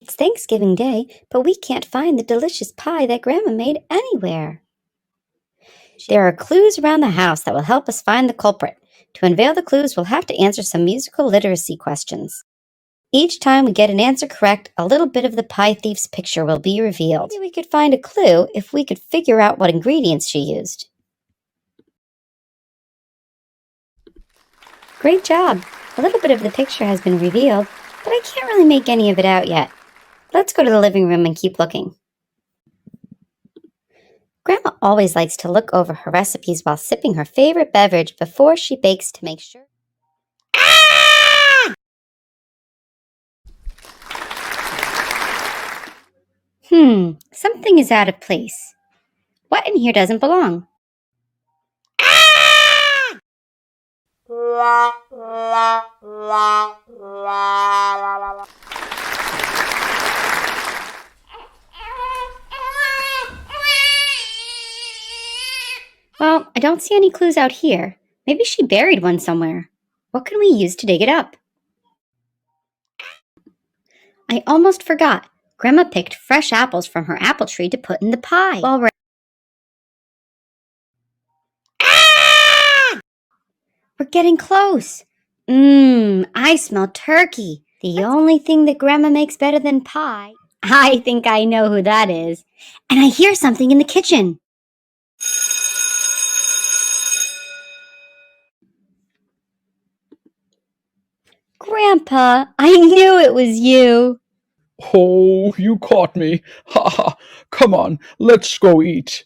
It's Thanksgiving Day, but we can't find the delicious pie that Grandma made anywhere. There are clues around the house that will help us find the culprit. To unveil the clues, we'll have to answer some musical literacy questions. Each time we get an answer correct, a little bit of the pie thief's picture will be revealed. Maybe we could find a clue if we could figure out what ingredients she used. Great job! A little bit of the picture has been revealed, but I can't really make any of it out yet. Let's go to the living room and keep looking. Grandma always likes to look over her recipes while sipping her favorite beverage before she bakes to make sure. Ah! Something is out of place. What in here doesn't belong? Ah! Well, I don't see any clues out here. Maybe she buried one somewhere. What can we use to dig it up? I almost forgot. Grandma picked fresh apples from her apple tree to put in the pie. We're getting close. I smell turkey. The only thing that Grandma makes better than pie. I think I know who that is. And I hear something in the kitchen. Grandpa, I knew it was you. Oh, you caught me. Ha ha. Come on, let's go eat.